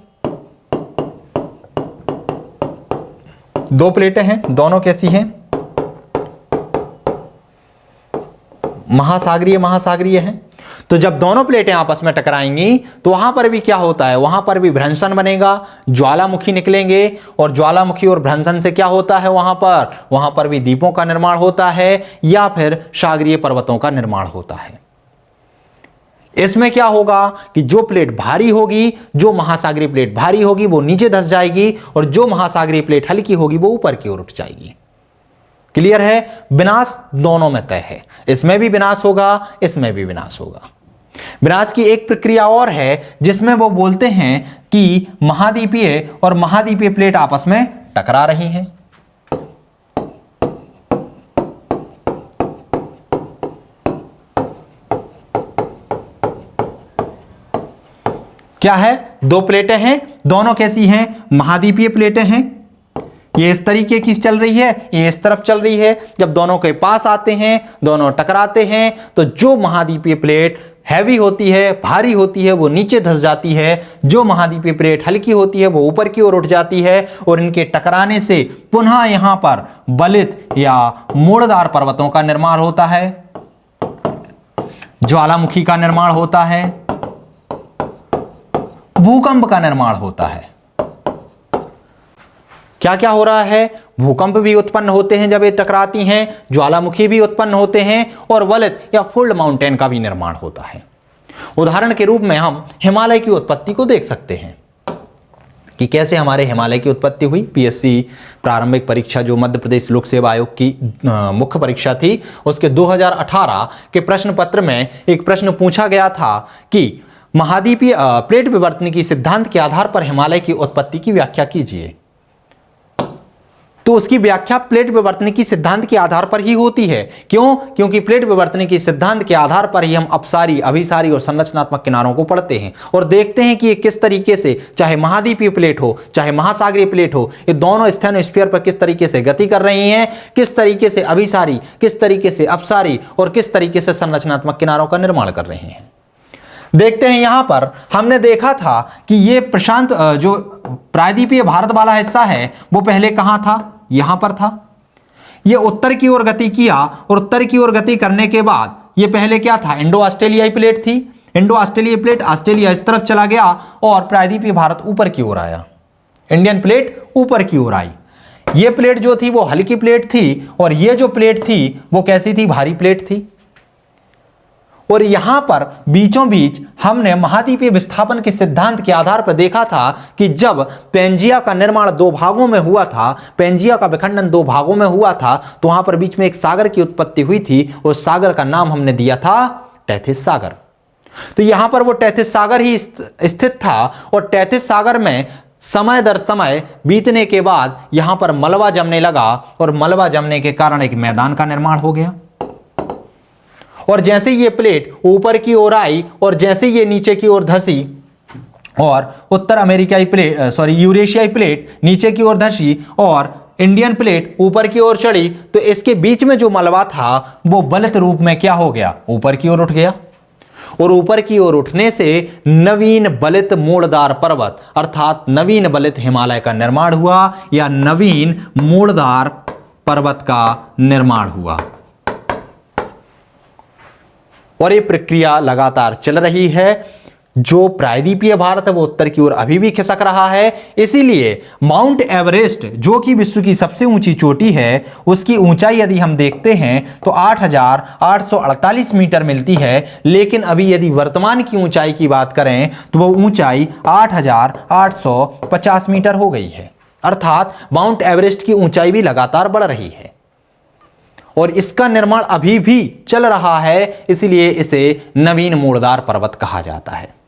दो प्लेटें हैं, दोनों कैसी हैं, महासागरीय महासागरीय हैं। तो जब दोनों प्लेटें आपस में टकराएंगी तो वहां पर भी क्या होता है, वहां पर भी भ्रंशन बनेगा, ज्वालामुखी निकलेंगे, और ज्वालामुखी और भ्रंशन से क्या होता है, वहां पर भी द्वीपों का निर्माण होता है या फिर सागरीय पर्वतों का निर्माण होता है। इसमें क्या होगा कि जो प्लेट भारी होगी, जो महासागरीय प्लेट भारी होगी वो नीचे धंस जाएगी और जो महासागरीय प्लेट हल्की होगी वो ऊपर की ओर उठ जाएगी। क्लियर है? विनाश दोनों में तय है, इसमें भी विनाश होगा, इसमें भी विनाश होगा। विनाश की एक प्रक्रिया और है जिसमें वो बोलते हैं कि महाद्वीपीय और महाद्वीपीय प्लेट आपस में टकरा रही हैं। क्या है? दो प्लेटें हैं, दोनों कैसी हैं? महाद्वीपीय प्लेटें हैं। ये इस तरीके की चल रही है, ये इस तरफ चल रही है। जब दोनों के पास आते हैं, दोनों टकराते हैं, तो जो महाद्वीपीय प्लेट हैवी होती है, भारी होती है, वो नीचे धंस जाती है। जो महाद्वीपीय प्लेट हल्की होती है वो ऊपर की ओर उठ जाती है और इनके टकराने से पुनः यहां पर बलित या मोड़दार पर्वतों का निर्माण होता है, ज्वालामुखी का निर्माण होता है, भूकंप का निर्माण होता है। क्या क्या हो रहा है? भूकंप भी उत्पन्न होते हैं जब ये टकराती हैं, ज्वालामुखी भी उत्पन्न होते हैं और वलित या फोल्ड माउंटेन का भी निर्माण होता है। उदाहरण के रूप में हम हिमालय की उत्पत्ति को देख सकते हैं कि कैसे हमारे हिमालय की उत्पत्ति हुई। पीएससी प्रारंभिक परीक्षा जो मध्य प्रदेश लोक सेवा आयोग की मुख्य परीक्षा थी, उसके 2018 के प्रश्न पत्र में एक प्रश्न पूछा गया था कि महाद्वीपीय प्लेट विवर्तन की सिद्धांत के आधार पर हिमालय की उत्पत्ति की व्याख्या कीजिए। तो उसकी व्याख्या प्लेट विवर्तन की सिद्धांत के आधार पर ही होती है। क्यों? क्योंकि प्लेट विवर्तन की सिद्धांत के आधार पर ही हम अपसारी, अभिसारी और संरचनात्मक किनारों को पढ़ते हैं और देखते हैं कि ये किस तरीके से, चाहे महाद्वीपीय प्लेट हो चाहे महासागरीय प्लेट हो, ये दोनों स्टेनोस्फीयर पर किस तरीके से गति कर रही हैं, किस तरीके से अभिसारी, किस तरीके से अपसारी और किस तरीके से संरचनात्मक किनारों का निर्माण कर रही हैं। देखते हैं, यहां पर हमने देखा था कि ये प्रशांत जो प्रायद्वीपीय भारत वाला हिस्सा है वो पहले कहां था? यहां पर था। ये उत्तर की ओर गति किया और उत्तर की ओर गति करने के बाद ये पहले क्या था? इंडो ऑस्ट्रेलियाई प्लेट थी। इंडो ऑस्ट्रेलियाई प्लेट, ऑस्ट्रेलिया इस तरफ चला गया और प्रायद्वीपीय भारत ऊपर की ओर आया, इंडियन प्लेट ऊपर की ओर आई। ये प्लेट जो थी वो हल्की प्लेट थी और ये जो प्लेट थी वो कैसी थी? भारी प्लेट थी। और यहां पर बीचों बीच हमने महाद्वीपीय विस्थापन के सिद्धांत के आधार पर देखा था कि जब पेंजिया का निर्माण दो भागों में हुआ था, पेंजिया का विखंडन दो भागों में हुआ था, तो वहां पर बीच में एक सागर की उत्पत्ति हुई थी। उस सागर का नाम हमने दिया था टेथिस सागर। तो यहां पर वो टेथिस सागर ही स्थित था और टेथिस सागर में समय दर समय बीतने के बाद यहां पर मलबा जमने लगा और मलबा जमने के कारण एक मैदान का निर्माण हो गया। और जैसे ये प्लेट ऊपर की ओर आई और जैसे ये नीचे की ओर धसी और उत्तर अमेरिकाई प्लेट यूरेशियाई प्लेट नीचे की ओर धसी और इंडियन प्लेट ऊपर की ओर चढ़ी, तो इसके बीच में जो मलबा था वो बलित रूप में क्या हो गया? ऊपर की ओर उठ गया। और ऊपर की ओर उठने से नवीन बलित मोड़दार पर्वत अर्थात नवीन बलित हिमालय का निर्माण हुआ या नवीन मोड़दार पर्वत का निर्माण हुआ। और ये प्रक्रिया लगातार चल रही है। जो प्रायद्वीपीय भारत है वो उत्तर की ओर अभी भी खिसक रहा है। इसीलिए माउंट एवरेस्ट जो कि विश्व की सबसे ऊंची चोटी है, उसकी ऊंचाई यदि हम देखते हैं तो 8,848 मीटर मिलती है। लेकिन अभी यदि वर्तमान की ऊंचाई की बात करें तो वो ऊंचाई 8,850 मीटर हो गई है। अर्थात माउंट एवरेस्ट की ऊंचाई भी लगातार बढ़ रही है और इसका निर्माण अभी भी चल रहा है। इसलिए इसे नवीन मोड़दार पर्वत कहा जाता है।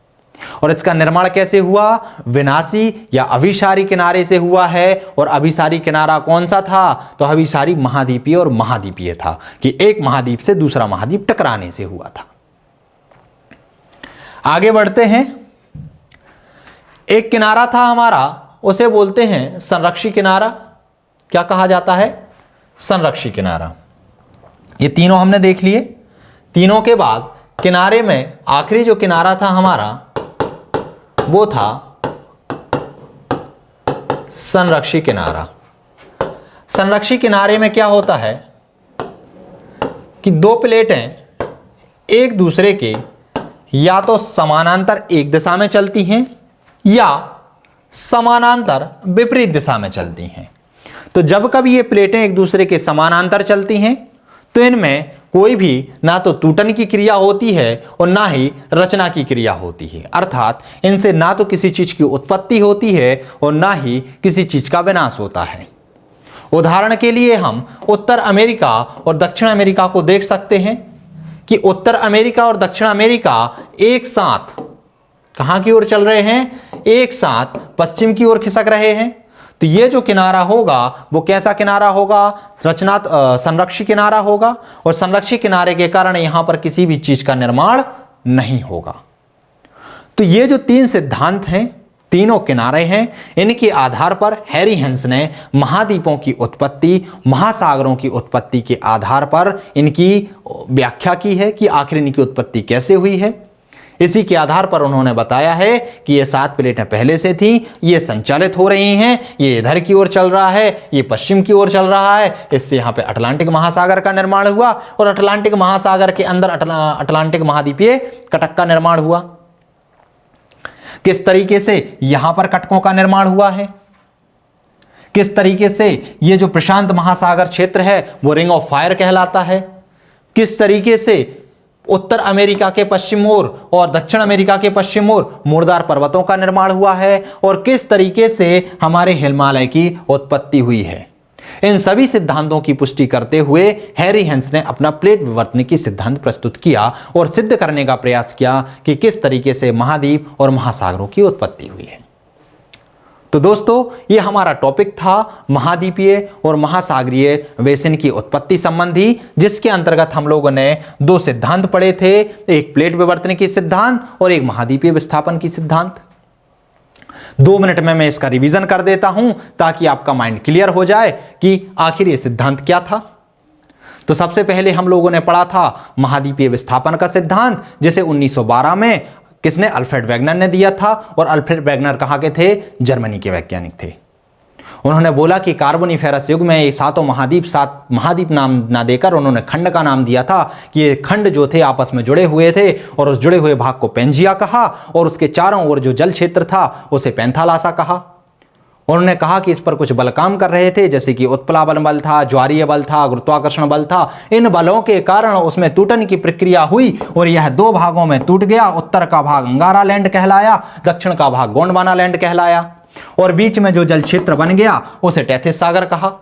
और इसका निर्माण कैसे हुआ? विनाशी या अभिसारी किनारे से हुआ है। और अभिसारी किनारा कौन सा था? तो अभिसारी महाद्वीपीय और महाद्वीपीय था कि एक महाद्वीप से दूसरा महाद्वीप टकराने से हुआ था। आगे बढ़ते हैं। एक किनारा था हमारा, उसे बोलते हैं संरक्षी किनारा। क्या कहा जाता है? संरक्षी किनारा। ये तीनों हमने देख लिए। तीनों के बाद किनारे में आखिरी जो किनारा था हमारा वो था संरक्षी किनारा। संरक्षी किनारे में क्या होता है कि दो प्लेटें एक दूसरे के या तो समानांतर एक दिशा में चलती हैं या समानांतर विपरीत दिशा में चलती हैं। तो जब कभी ये प्लेटें एक दूसरे के समानांतर चलती हैं तो इनमें कोई भी ना तो टूटन की क्रिया होती है और ना ही रचना की क्रिया होती है, अर्थात इनसे ना तो किसी चीज की उत्पत्ति होती है और ना ही किसी चीज का विनाश होता है। उदाहरण के लिए हम उत्तर अमेरिका और दक्षिण अमेरिका को देख सकते हैं कि उत्तर अमेरिका और दक्षिण अमेरिका एक साथ कहां की ओर चल रहे हैं, एक साथ पश्चिम की ओर खिसक रहे हैं। तो ये जो किनारा होगा वो कैसा किनारा होगा, संरक्षी किनारा होगा, और संरक्षी किनारे के कारण यहां पर किसी भी चीज का निर्माण नहीं होगा। तो ये जो तीन सिद्धांत हैं, तीनों किनारे हैं, इनके आधार पर हैरी हेंस ने महाद्वीपों की उत्पत्ति, महासागरों की उत्पत्ति के आधार पर इनकी व्याख्या की है कि आखिर इनकी उत्पत्ति कैसे हुई है। इसी के आधार पर उन्होंने बताया है कि ये 7 प्लेटें पहले से थी, ये संचालित हो रही हैं, ये इधर की ओर चल रहा है, ये पश्चिम की ओर चल रहा है। इससे यहाँ पे अटलांटिक महासागर का निर्माण हुआ और अटलांटिक महासागर के अंदर अटलांटिक महाद्वीपीय कटक का निर्माण हुआ। किस तरीके से यहां पर कटकों का निर्माण हुआ है, किस तरीके से ये जो प्रशांत महासागर क्षेत्र है वो रिंग ऑफ फायर कहलाता है, किस तरीके से उत्तर अमेरिका के पश्चिम ओर और दक्षिण अमेरिका के पश्चिम ओर मुर्दार पर्वतों का निर्माण हुआ है, और किस तरीके से हमारे हिमालय की उत्पत्ति हुई है। इन सभी सिद्धांतों की पुष्टि करते हुए हैरी हेंस ने अपना प्लेट विवर्तनिकी सिद्धांत प्रस्तुत किया और सिद्ध करने का प्रयास किया कि किस तरीके से महाद्वीप और महासागरों की उत्पत्ति हुई है। तो दोस्तों, ये हमारा टॉपिक था महाद्वीपीय और महासागरीय बेसिन की उत्पत्ति संबंधी, जिसके अंतर्गत हम लोगों ने 2 सिद्धांत पढ़े थे, एक प्लेट विवर्तनिकी सिद्धांत और एक महाद्वीपीय विस्थापन की सिद्धांत। 2 मिनट में मैं इसका रिवीजन कर देता हूं ताकि आपका माइंड क्लियर हो जाए कि आखिर ये सिद्धांत क्या था। तो सबसे पहले हम लोगों ने पढ़ा था महाद्वीपीय विस्थापन का सिद्धांत, जिसे 1912 में किसने, अल्फ्रेड वेगनर ने दिया था। और अल्फ्रेड वेगनर कहाँ के थे, जर्मनी के वैज्ञानिक थे। उन्होंने बोला कि कार्बोनिफेरस युग में ये 7 महाद्वीप नाम ना देकर उन्होंने खंड का नाम दिया था कि ये खंड जो थे आपस में जुड़े हुए थे, और उस जुड़े हुए भाग को पेंजिया कहा, और उसके चारों ओर जो जल क्षेत्र था उसे पैंथालासा कहा। उन्होंने कहा कि इस पर कुछ बल काम कर रहे थे, जैसे कि उत्प्लावन बल था, ज्वारीय बल था, गुरुत्वाकर्षण बल था। इन बलों के कारण उसमें टूटन की प्रक्रिया हुई और यह 2 भागों में टूट गया। उत्तर का भाग अंगारा लैंड कहलाया, दक्षिण का भाग गोंडवाना लैंड कहलाया, और बीच में जो जल क्षेत्र बन गया उसे टैथिस सागर कहा।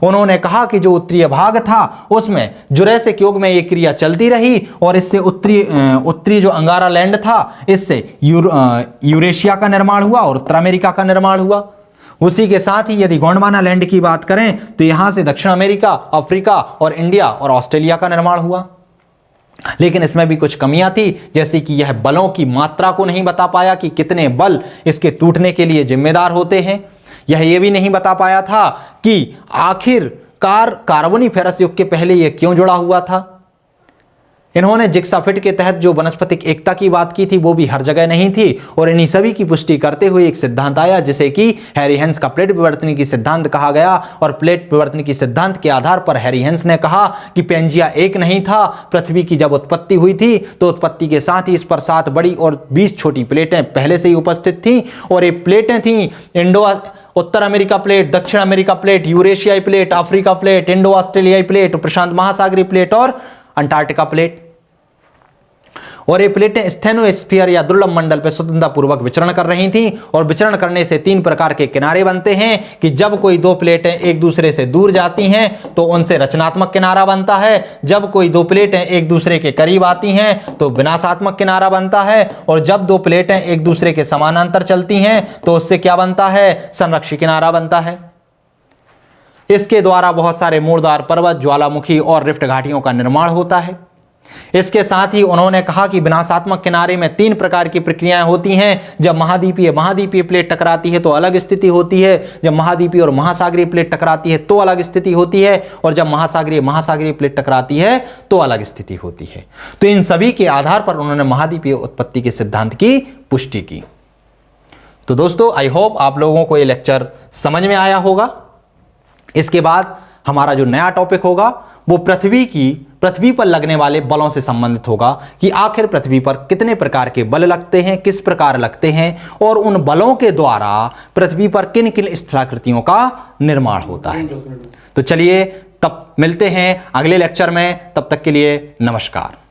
उन्होंने कहा कि जो उत्तरीय भाग था उसमें जुरैसिक युग में ये क्रिया चलती रही, और इससे उत्तरी जो अंगारा लैंड था इससे यूरेशिया का निर्माण हुआ और उत्तर अमेरिका का निर्माण हुआ। उसी के साथ ही यदि गोंडवाना लैंड की बात करें तो यहां से दक्षिण अमेरिका, अफ्रीका और इंडिया और ऑस्ट्रेलिया का निर्माण हुआ। लेकिन इसमें भी कुछ कमियां थी, जैसे कि यह बलों की मात्रा को नहीं बता पाया कि कितने बल इसके टूटने के लिए जिम्मेदार होते हैं। यह भी नहीं बता पाया था कि आखिरकार कार्बोनिफेरस युग के पहले यह क्यों जुड़ा हुआ था। इन्होंने जिग्साफिट के तहत जो वनस्पतिक एकता की बात की थी वो भी हर जगह नहीं थी, और इन्हीं सभी की पुष्टि करते हुए एक सिद्धांत आया जिसे कि हैरी हेंस का प्लेट विवर्तनिकी सिद्धांत कहा गया। और प्लेट विवर्तनिकी सिद्धांत के आधार पर हैरी हेंस ने कहा कि पेंजिया एक नहीं था। पृथ्वी की जब उत्पत्ति हुई थी तो उत्पत्ति के साथ ही इस पर 7 बड़ी और 20 छोटी प्लेटें पहले से ही उपस्थित थीं, और ये प्लेटें थीं उत्तर अमेरिका प्लेट, दक्षिण अमेरिका प्लेट, यूरेशियाई प्लेट, अफ्रीका प्लेट, इंडो ऑस्ट्रेलियाई प्लेट, प्रशांत महासागरीय प्लेट और अंटार्कटिका प्लेट। और ये प्लेटें स्टेनोस्फीयर या दुर्लभ मंडल पर स्वतंत्रतापूर्वक विचरण कर रही थीं, और विचरण करने से 3 प्रकार के किनारे बनते हैं कि जब कोई 2 प्लेटें एक दूसरे से दूर जाती हैं तो उनसे रचनात्मक किनारा बनता है, जब कोई 2 प्लेटें एक दूसरे के करीब आती हैं तो विनाशात्मक किनारा बनता है, और जब 2 प्लेटें एक दूसरे के समानांतर चलती हैं तो उससे क्या बनता है, संरक्षी किनारा बनता है। इसके द्वारा बहुत सारे मुर्दार पर्वत, ज्वालामुखी और रिफ्ट घाटियों का निर्माण होता है। इसके साथ ही उन्होंने कहा कि विनाशात्मक किनारे में 3 प्रकार की प्रक्रियाएं होती हैं। जब महाद्वीपीय प्लेट टकराती है तो अलग स्थिति होती है, जब महाद्वीपीय और महासागरीय प्लेट टकराती है तो अलग स्थिति होती है, और जब महासागरीय प्लेट टकराती है तो अलग स्थिति होती है। तो इन सभी के आधार पर उन्होंने महाद्वीपीय उत्पत्ति के सिद्धांत की पुष्टि की। तो दोस्तों, आई होप आप लोगों को यह लेक्चर समझ में आया होगा। इसके बाद हमारा जो नया टॉपिक होगा वो पृथ्वी पर लगने वाले बलों से संबंधित होगा कि आखिर पृथ्वी पर कितने प्रकार के बल लगते हैं, किस प्रकार लगते हैं, और उन बलों के द्वारा पृथ्वी पर किन किन स्थलाकृतियों का निर्माण होता है। तो चलिए तब मिलते हैं अगले लेक्चर में, तब तक के लिए नमस्कार।